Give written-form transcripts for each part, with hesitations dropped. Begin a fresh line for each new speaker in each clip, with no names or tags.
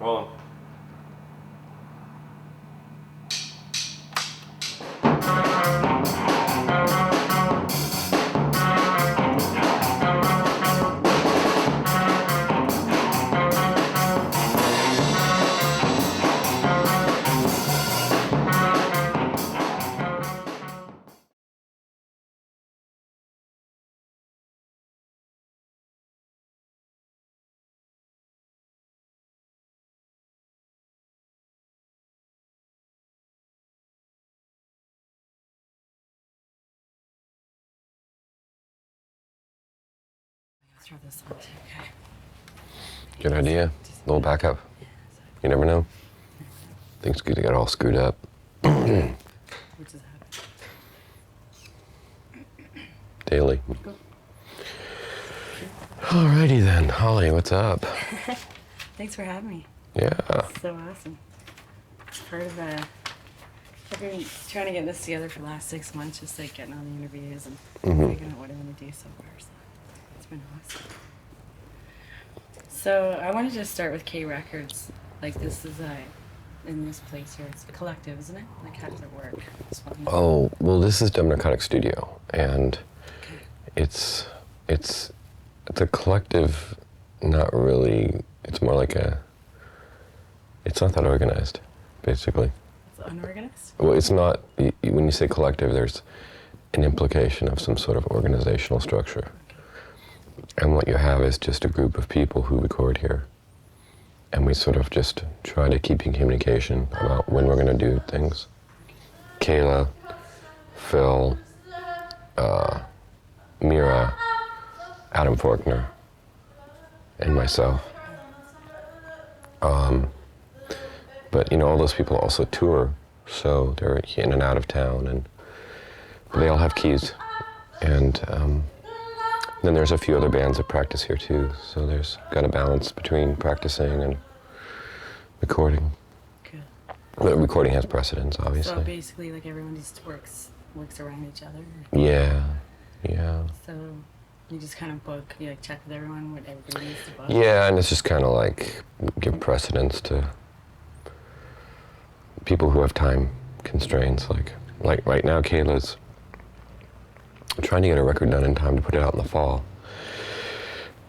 Rolling.
Throw this one too, okay.
Good idea. A little backup. You never know. Things could get all screwed up.
Which is happening.
Daily. Alrighty then. Holly, what's up?
Thanks for having me.
Yeah.
So awesome. Part of I've been trying to get this together for the last 6 months, just like getting all the interviews and figuring out what I want to do so far. So it's been awesome. So I wanted to start with K Records. Like this is in this place here. It's a collective, isn't it? Like how does it work?
Oh, well, this is Dub Narcotic Studio, and
Okay.
it's a collective. Not really. It's more like it's not that organized, basically.
It's unorganized?
Well, it's not. When you say collective, there's an implication of some sort of organizational structure. And what you have is just a group of people who record here. And we sort of just try to keep in communication about when we're going to do things. Kayla, Phil, Mira, Adam Faulkner, and myself. But, you know, all those people also tour, so they're in and out of town, and they all have keys. And then there's a few other bands that practice here too, so there's got a balance between practicing and recording.
Good.
But recording has precedence, obviously.
So basically, like everyone just works around each other?
Yeah.
So you just kind of book, you like check with everyone what everybody needs to book?
Yeah, and it's just kind of like give precedence to people who have time constraints. Like right now, Kayla's trying to get a record done in time to put it out in the fall.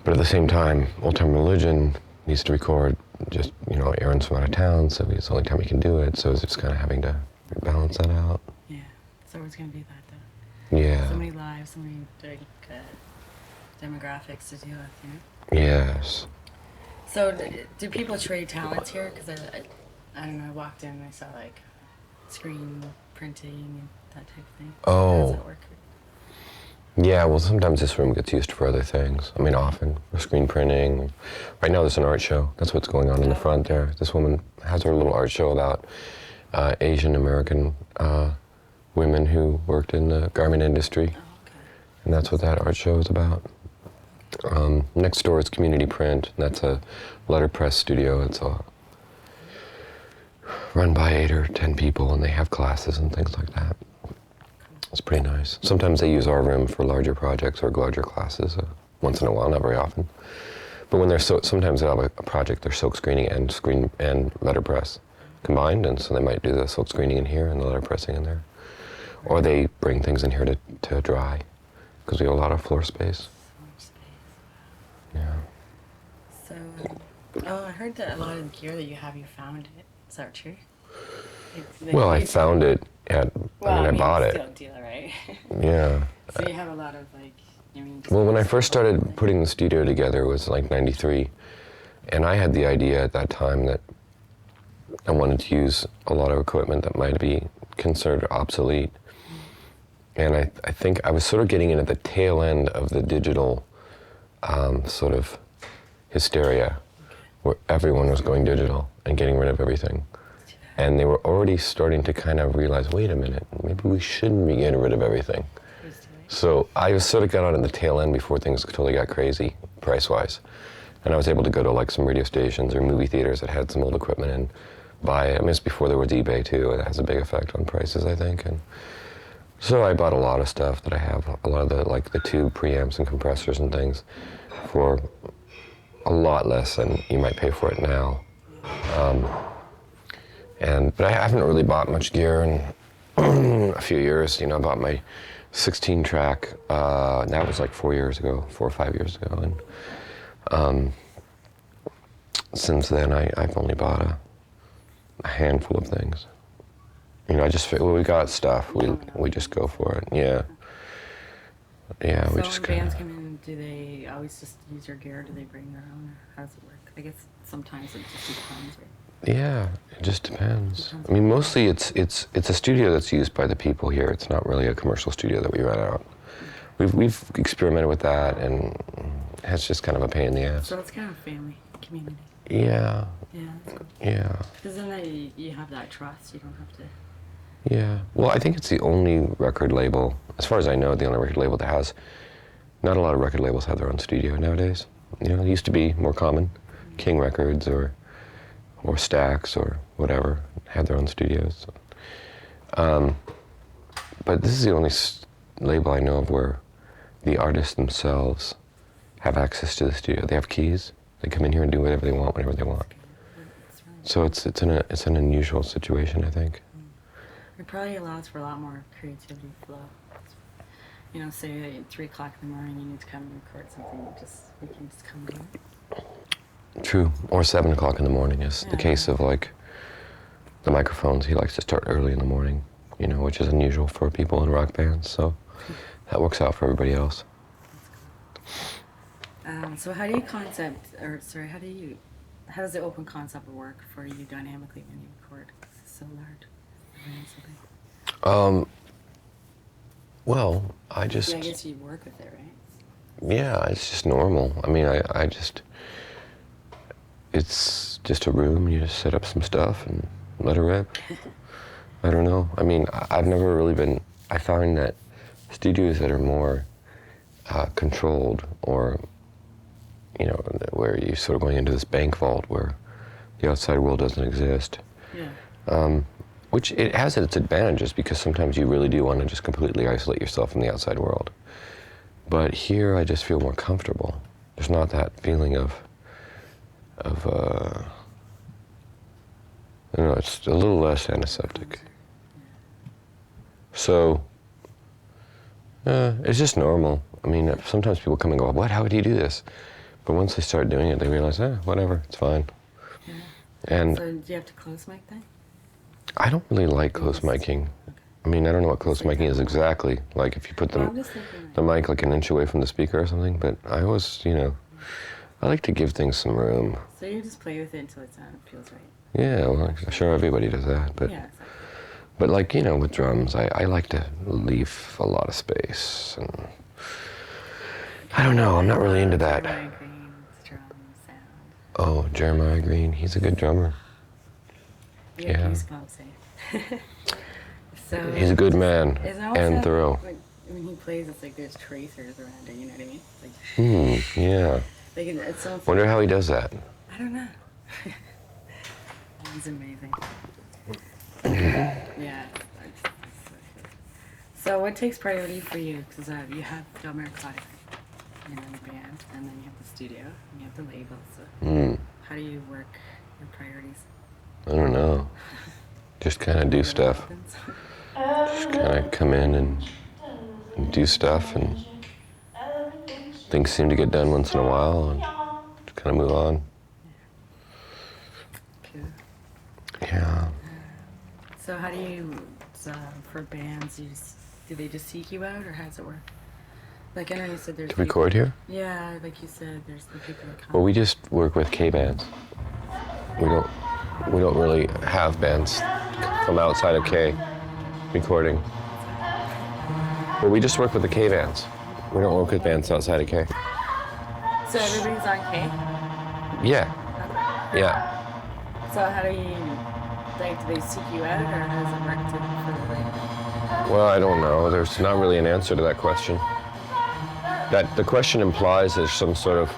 But at the same time, Old Time Relijun needs to record just, you know, Aaron's from out of town, so it's the only time he can do it, so it's just kind of having to balance that out.
Yeah, so it's going to be that though.
Yeah.
So many lives, so many big demographics to deal with, you know?
Yes.
So do people trade talents here? Because I don't know, I walked in and I saw like screen printing and that type of thing.
Oh.
How does that work?
Yeah, well, sometimes this room gets used for other things. I mean, often, for screen printing. Right now there's an art show. That's what's going on in the front there. This woman has her little art show about Asian American women who worked in the garment industry.
Oh, okay.
And that's what that art show is about. Next door is Community Print. And that's a letterpress studio. It's run by 8 or 10 people, and they have classes and things like that. It's pretty nice. Sometimes they use our room for larger projects or larger classes, once in a while, not very often. But when sometimes they'll have a project, they're silk screening and letterpress combined, and so they might do the silk screening in here and the letterpressing in there. Or they bring things in here to dry, because we have a lot of floor space. Yeah.
So, I heard that a lot of the gear that you have, you found it. Is that true?
Well, I found it I bought it.
Still deal, right?
Yeah.
So you have a lot of like,
Well, when I first started putting the studio together, it was like '93, and I had the idea at that time that I wanted to use a lot of equipment that might be considered obsolete. And I think I was sort of getting in at the tail end of the digital sort of hysteria, where everyone was going digital and getting rid of everything. And they were already starting to kind of realize, wait a minute, maybe we shouldn't be getting rid of everything. So I sort of got on at the tail end before things totally got crazy, price-wise. And I was able to go to like some radio stations or movie theaters that had some old equipment and buy it. I mean, it's before there was eBay too. It has a big effect on prices, I think. And so I bought a lot of stuff that I have, a lot of the tube preamps and compressors and things for a lot less than you might pay for it now. But I haven't really bought much gear in a few years. You know, I bought my 16 track. That was like 4 or 5 years ago, and since then I've only bought a handful of things. You know, when we got stuff, we just go for it. Yeah. Yeah,
so
we just
when bands come in, do they always just use your gear? Do they bring their own? Or how does it work? I guess sometimes it just depends, right?
Yeah, it just depends. I mean, mostly it's a studio that's used by the people here. It's not really a commercial studio that we rent out. We've experimented with that, and it's just kind of a pain in the ass.
So it's kind of family, community.
Yeah.
Yeah, that's cool.
Yeah.
Because then you have that trust. You don't have to.
Yeah. Well, I think it's the only record label, as far as I know, the only record label that has. Not a lot of record labels have their own studio nowadays. You know, it used to be more common. King Records or Stax or whatever had their own studios. But this is the only label I know of where the artists themselves have access to the studio. They have keys. They come in here and do whatever they want, whenever they want. So it's an unusual situation, I think.
It probably allows for a lot more creativity flow. You know, say at 3 o'clock in the morning you need to come and record something, you can just come in.
True. Or 7 o'clock in the morning is the case of like the microphones. He likes to start early in the morning, you know, which is unusual for people in rock bands. So that works out for everybody else.
So how do you how does the open concept work for you dynamically when you record? It's so large.
Well, I just...
Yeah, I guess you work with it, right?
Yeah, it's just normal. I mean, it's just a room, you just set up some stuff and let it rip. I don't know. I mean, I've never really been... I find that studios that are more controlled, or, you know, where you're sort of going into this bank vault where the outside world doesn't exist.
Yeah.
Which it has its advantages, because sometimes you really do want to just completely isolate yourself from the outside world. But here I just feel more comfortable. There's not that feeling of I don't know, it's a little less antiseptic. So, it's just normal. I mean, sometimes people come and go, what, how would you do this? But once they start doing it, they realize, whatever, it's fine.
Yeah.
And
so do you have to close mic then?
I don't really like close micing. I mean, I don't know what close micing is exactly. Like if you put the mic like an inch away from the speaker or something, but I always, you know, I like to give things some room.
So you just play with it until it feels right.
Yeah, well, I'm sure everybody does that, but
yeah, exactly.
But like, you know, with drums, I like to leave a lot of space, and I don't know, I'm not really into that.
Jeremiah Green's drum sound.
Oh, Jeremiah Green, he's a good drummer.
Yeah. He's safe. So
he's a good man and thorough.
When he plays, it's like there's tracers around it, you know what I mean? Like,
yeah.
Like it's so
Wonder how he does that.
I don't know. He's amazing. Yeah. So what takes priority for you? Because you have Dub Narcotic, you know, the band, and then you have the studio, and you have the label. So how do you work your priorities?
I don't know. Just kind of do stuff. Just kind of come in and do stuff, and things seem to get done once in a while, and just kind of move on.
Cool.
Yeah.
So how do you, for bands, do they just seek you out, or how does it work? Like I know you said there's
To record here?
Yeah, like you said, there's the people that come.
Well, we just work with K bands. We don't really have bands from outside of K recording. Well, we just work with the K bands. We don't work with bands outside of K.
So everybody's on K?
Yeah.
Okay.
Yeah.
So how do you, like, do they seek you out, or how does it work for the label?
Well, I don't know. There's not really an answer to that question. That the question implies there's some sort of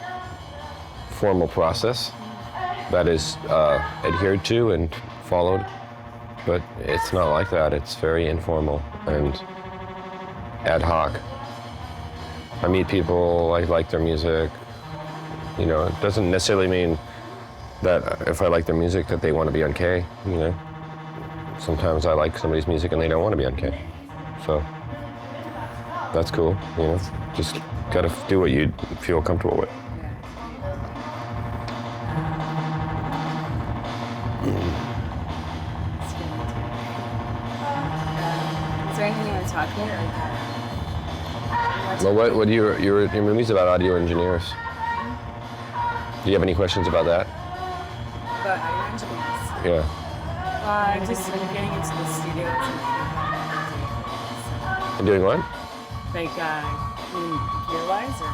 formal process that is adhered to and followed, but it's not like that. It's very informal and ad hoc. I meet people, I like their music. You know, it doesn't necessarily mean that if I like their music, that they want to be on K, you know. Sometimes I like somebody's music and they don't want to be on K. So that's cool, you know. Just gotta do what you feel comfortable with.
Is there anything you want to talk about?
Well, what do your movie's about audio engineers? Do you have any questions about that?
About audio engineers?
Yeah.
Just getting into the studios
And doing what?
like gear-wise, or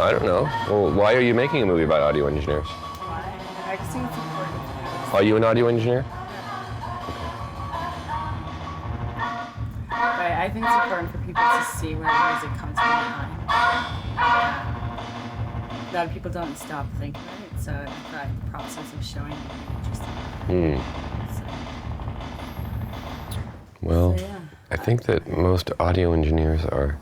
I don't know. Well, why are you making a movie about audio engineers?
why? I just think it's important.
Are you an audio engineer?
But I think it's important for people to see where music comes from behind. A lot of people don't stop thinking about it, so I find the process of showing it interesting. So,
Well,
so, yeah.
I think that most audio engineers are.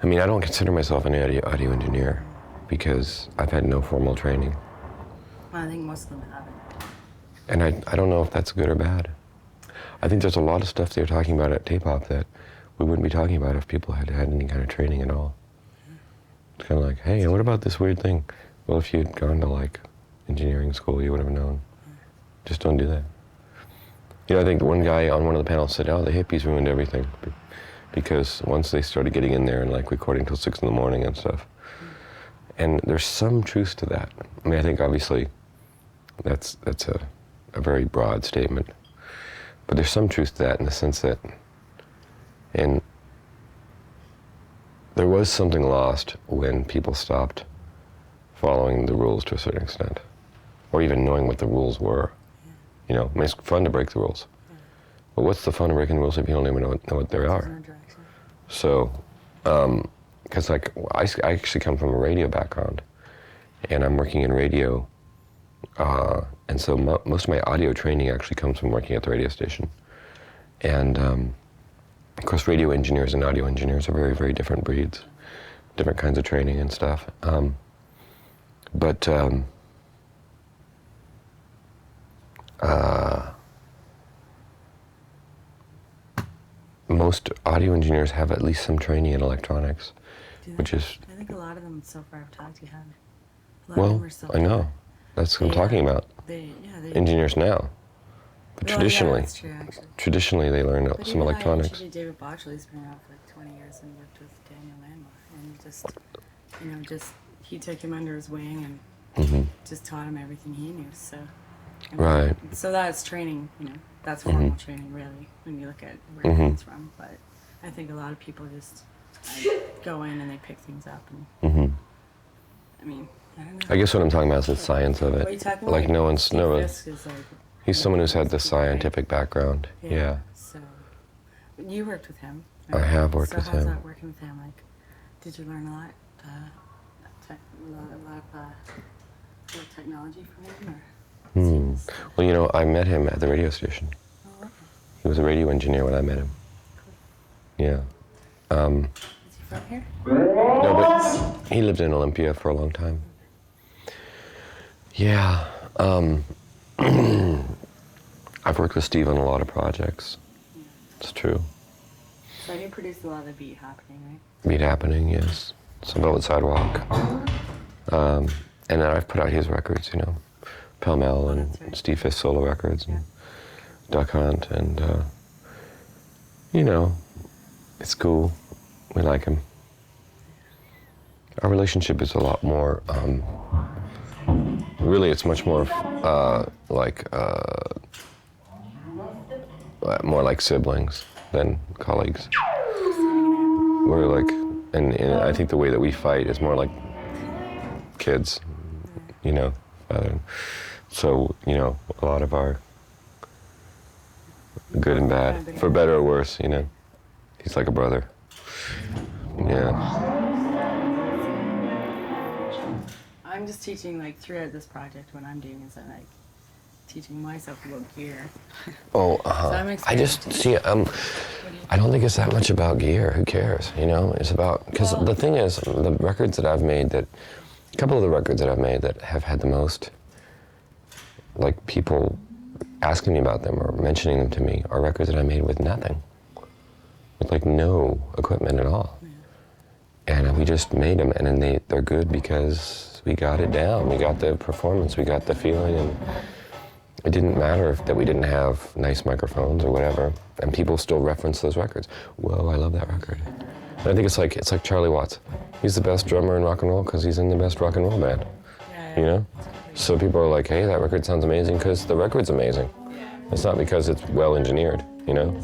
I mean, I don't consider myself an audio engineer because I've had no formal training.
Well, I think most of them haven't.
And I don't know if that's good or bad. I think there's a lot of stuff they're talking about at K-pop that we wouldn't be talking about if people had had any kind of training at all. It's kind of like, hey, what about this weird thing? Well, if you'd gone to like engineering school, you would have known. Just don't do that. You know, I think one guy on one of the panels said, oh, the hippies ruined everything. Because once they started getting in there and like recording till 6 in the morning and stuff. And there's some truth to that. I mean, I think obviously that's a very broad statement. But there's some truth to that in the sense that there was something lost when people stopped following the rules to a certain extent, or even knowing what the rules were. You know, I mean, it's fun to break the rules. But what's the fun of breaking the rules if you don't even know what they are? So, because like, I actually come from a radio background, and I'm working in radio, and so most of my audio training actually comes from working at the radio station. And of course, radio engineers and audio engineers are very, very different breeds, different kinds of training and stuff. Most audio engineers have at least some training in electronics, which is...
I think a lot of them so far I've talked to have. A lot of them
Well,
are so
I know. That's what I'm talking about.
They
Engineers now. But traditionally,
that's true, actually.
Traditionally they learn
But
some
even
electronics.
I David Botchley's been around for like 20 years and worked with Daniel Landmark, and he took him under his wing and just taught him everything he knew. So,
Right.
So that's training, that's formal training really when you look at where it comes from. But I think a lot of people just go in and they pick things up, and I mean, I don't know.
I guess what I'm talking about is the science of
What are you
it.
talking
Like
about?
no one's
Steve
no.
Fisk is like,
He's someone who's had the scientific background. Yeah.
So you worked with him.
I have worked with
So
him.
how's that working with him? Like, did you learn a lot? A lot of technology from him, or?
Well, you know, I met him at the radio station.
Oh, okay.
He was a radio engineer when I met him. Yeah.
Is he from here?
No, but he lived in Olympia for a long time. Yeah. I've worked with Steve on a lot of projects. It's true.
So he produced a lot of the Beat Happening, right?
Beat Happening, yes. Some Velvet Sidewalk. And then I've put out his records, you know. Pell Mell and
that's right.
Steve Fisk solo records and Duck Hunt and, you know, it's cool. We like him. Our relationship is a lot more, really it's much more more like siblings than colleagues. We're like, and I think the way that we fight is more like kids, you know. So, you know, a lot of our good and bad, for better or worse, you know. He's like a brother. Yeah.
I'm just teaching, like, throughout this project, what I'm doing is I'm, like, teaching myself about gear.
Oh,
I'm
I just see. I don't think it's that much about gear. Who cares? You know, it's about because the thing is, the records that I've made a couple of the records that I've made that have had the most like people asking me about them or mentioning them to me are records that I made with nothing, with like no equipment at all. And we just made them, and then they're good because we got it down. We got the performance, we got the feeling, and it didn't matter that we didn't have nice microphones or whatever, and people still reference those records. Whoa, I love that record. And I think it's like Charlie Watts. He's the best drummer in rock and roll because he's in the best rock and roll band.
Yeah,
You know? So people are like, hey, that record sounds amazing because the record's amazing. It's not because it's well engineered, you know?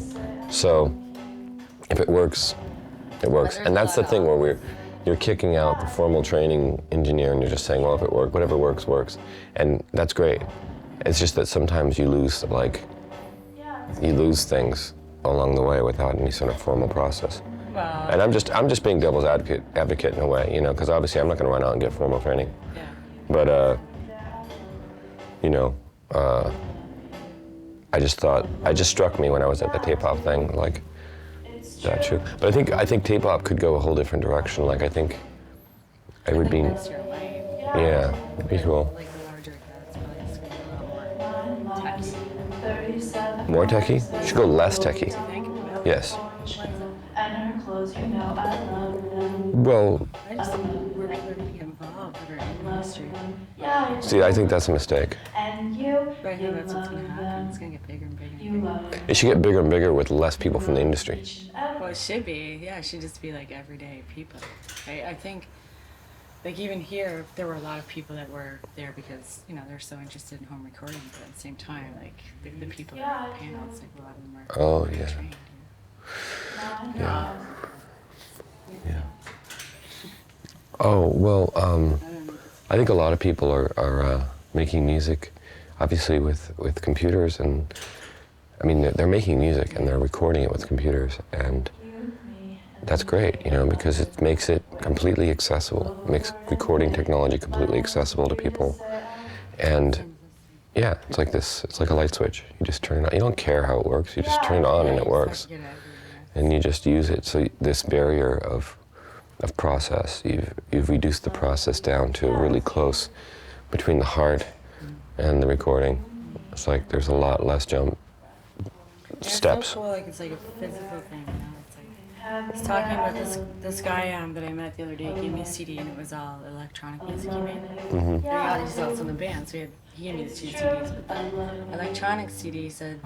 So if it works, it works. And that's the thing where you're kicking out the formal training engineer and you're just saying, well, if it works, whatever works, works. And that's great. It's just that sometimes you lose things along the way without any sort of formal process.
Well,
And I'm just being devil's advocate in a way, you know, because obviously I'm not going to run out and get formal training.
yeah.
But, you know, it just struck me when I was at the tape-op thing, like, that's true. But I think tape-op could go a whole different direction. Like, I think it would be,
That's your way.
yeah, it'd be cool.
Like the larger cats, probably it's gonna be a little more techy.
More techie? You should go less techie.
Do you think?
Yes.
And her clothes, you know I love them.
Well,
I just think we're going to get involved in our industry.
Yeah,
see, I think that's a mistake.
and you,
But I
you
think that's what's
love
going to happen.
them.
It's going to get bigger and bigger.
You love them.
It should get bigger and bigger with less people from the industry.
Well, it should be. Yeah, it should just be like everyday people. I think, like even here, there were a lot of people that were there because, you know, they're so interested in home recording, but at the same time, like the people that are panels, like a lot of them are
Oh, yeah.
trained.
Yeah. Yeah. Oh, well, I think a lot of people are making music, obviously with computers, and I mean they're making music and they're recording it with computers, and that's great, you know, because it makes it completely accessible, makes recording technology completely accessible to people, and yeah, it's like this, it's like a light switch. You just turn it on. You don't care how it works. You just turn it on and it works, and you just use it. So this barrier of process, you've reduced the process down to really close between the heart and the recording. It's like there's a lot less jump steps.
It's so cool, like it's like a physical thing, you know? It's like, I was talking about this guy that I met the other day. He gave me a CD and it was all electronic music he made. And he's also in the band, so he gave me the two CDs. But the electronic CD said,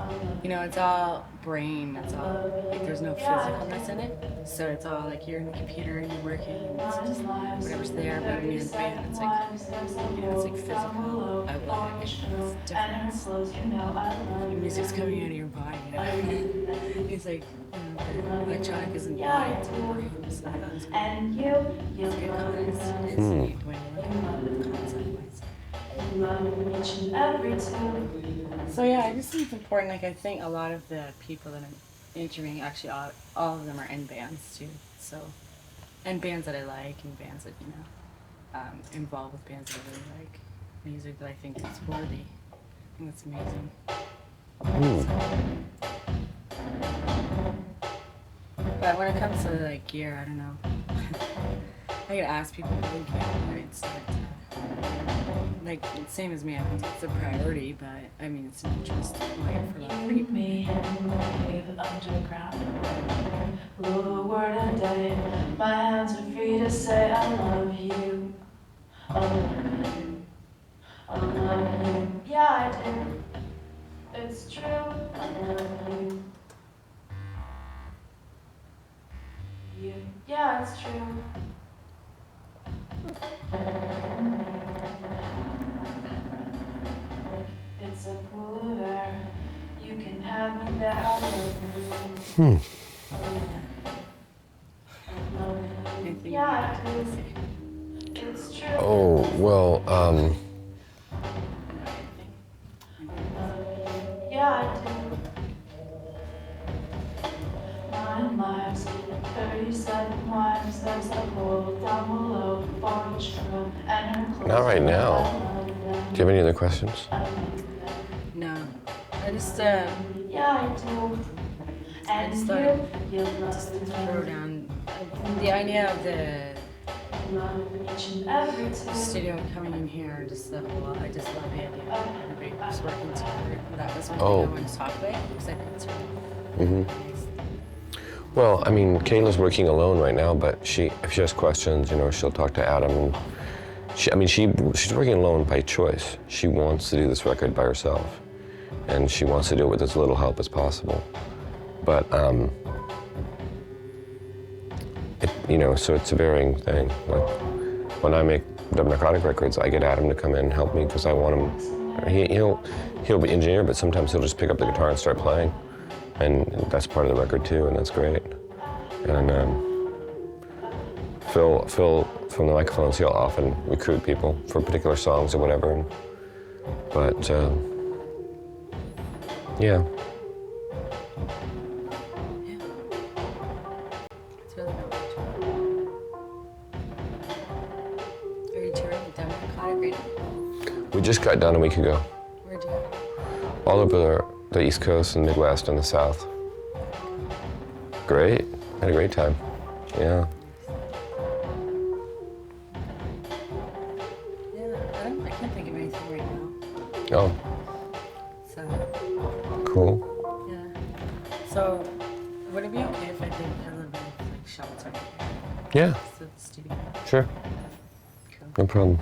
you know, it's all brain. It's all like there's no physicalness in it. So it's all like you're in the computer and you're working, and it's just whatever's there. But when you're in the band, it's like, you know, it's like physical outlet. It's different. The music's coming out of your body. You know? It's like electronic isn't body, it's brain. So that's cool.
And you
It's good concept. It's neat when you look at concept-wise.
love each and every tune.
So yeah, I just think it's important. Like I think a lot of the people that I'm interviewing, actually all of them are in bands too. So, and bands that I like, and bands that involved with bands that I really like, music that I think is worthy. I think that's amazing. But when it comes to like gear, I don't know. I gotta ask people who really care, right? So like same as me, I think it's a priority, but I mean it's an interest like for a lot of
You,
people.
me, and the wave underground. Rule a word a day. My hands are free to say I love you. I love you. I love you. Yeah, I do. It's true. I love you. You. Yeah, it's true. It's a pool of air. You can have me there. I love you.
Anything
Yeah,
you
I
want to
do.
say?
It's true.
Oh, well,
Yeah, I do. 9 lives, 37 wives. There's a hole down below for each room, and her clothes.
not right now. Do you have any other questions?
No, I just
Yeah, I do.
I
And
just
you,
thought
you
just
love
throw
them.
down the idea of the
each and every
The
tune.
studio coming in here, just the whole, I just love the idea that everybody was working together. That was one
Oh.
thing I wanted to talk about because I think it's
Mm-hmm.
really nice.
Well, I mean, Kayla's working alone right now, but if she has questions, you know, she'll talk to Adam. And she's working alone by choice. She wants to do this record by herself, and she wants to do it with as little help as possible. But you know, so it's a varying thing. Like when I make Dub Narcotic records, I get Adam to come in and help me because I want him. He'll be engineer, but sometimes he'll just pick up the guitar and start playing. And that's part of the record too, and that's great. And Phil from the microphones, he'll often recruit people for particular songs or whatever. But yeah.
It's really good. Are you touring with Dub Narcotic right now?
We just got done a week ago.
Where'd you go?
All over the East Coast and Midwest and the South. Great. Had a great time. Yeah.
Yeah, I can't think of anything right now.
Oh,
So,
cool.
yeah. So, would it be okay if I did a little bit of like shots right here?
Yeah,
To the studio?
sure.
Cool.
No problem.